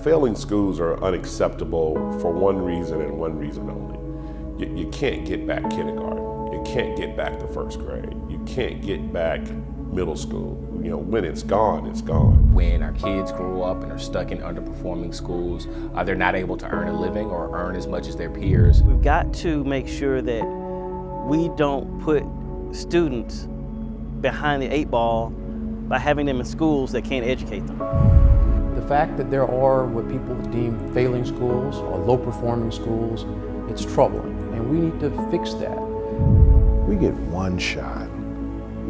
Failing schools are unacceptable for one reason and one reason only. You can't get back kindergarten. You can't get back to first grade. You can't get back middle school. You know, when it's gone, it's gone. When our kids grow up and are stuck in underperforming schools, they're not able to earn a living or earn as much as their peers. We've got to make sure that we don't put students behind the 8 ball by having them in schools that can't educate them. The fact that there are what people deem failing schools or low-performing schools, it's troubling, and we need to fix that. We get one shot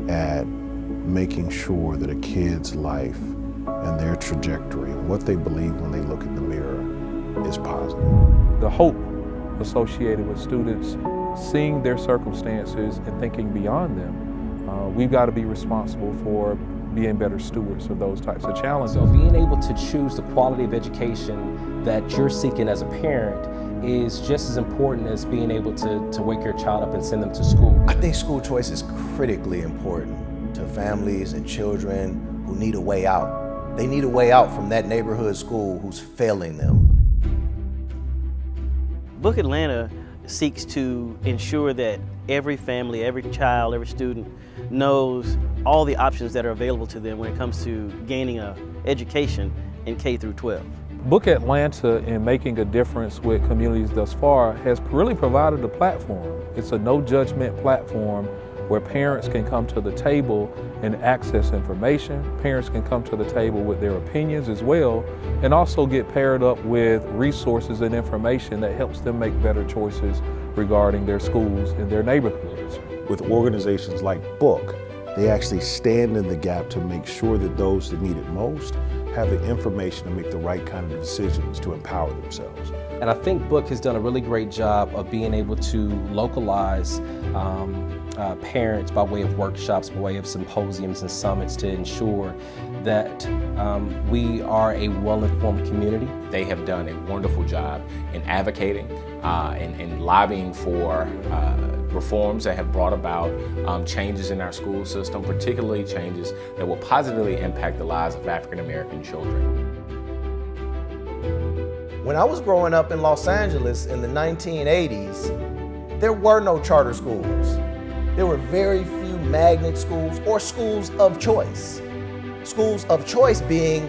at making sure that a kid's life and their trajectory, what they believe when they look in the mirror, is positive. The hope associated with students seeing their circumstances and thinking beyond them, we've got to be responsible for being better stewards of those types of challenges. So being able to choose the quality of education that you're seeking as a parent is just as important as being able to wake your child up and send them to school. I think school choice is critically important to families and children who need a way out. They need a way out from that neighborhood school who's failing them. Book Atlanta seeks to ensure that every family, every child, every student knows all the options that are available to them when it comes to gaining an education in K through 12. Book Atlanta, in making a difference with communities thus far, has really provided a platform. It's a no judgment platform where parents can come to the table and access information. Parents can come to the table with their opinions as well, and also get paired up with resources and information that helps them make better choices regarding their schools and their neighborhoods. With organizations like Book, they actually stand in the gap to make sure that those that need it most have the information to make the right kind of decisions to empower themselves. And I think Book has done a really great job of being able to localize parents by way of workshops, by way of symposiums and summits to ensure that we are a well-informed community. They have done a wonderful job in advocating and lobbying for reforms that have brought about changes in our school system, particularly changes that will positively impact the lives of African American children. When I was growing up in Los Angeles in the 1980s, there were no charter schools. There were very few magnet schools or schools of choice. Schools of choice being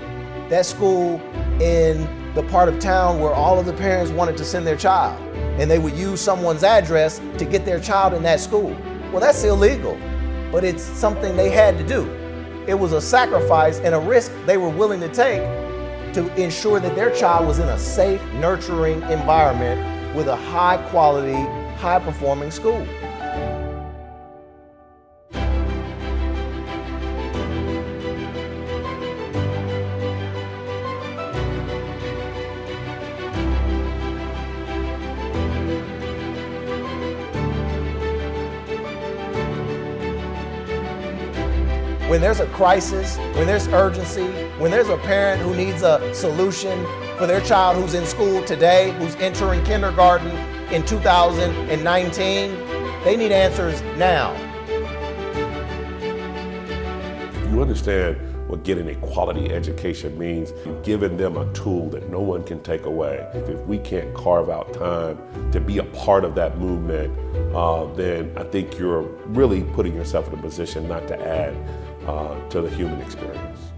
that school in the part of town where all of the parents wanted to send their child, and they would use someone's address to get their child in that school. Well, that's illegal, but it's something they had to do. It was a sacrifice and a risk they were willing to take to ensure that their child was in a safe, nurturing environment with a high quality, high performing school. When there's a crisis, when there's urgency, when there's a parent who needs a solution for their child who's in school today, who's entering kindergarten in 2019, they need answers now. If you understand what getting a quality education means, you've given them a tool that no one can take away. If we can't carve out time to be a part of that movement, then I think you're really putting yourself in a position not to add to the human experience.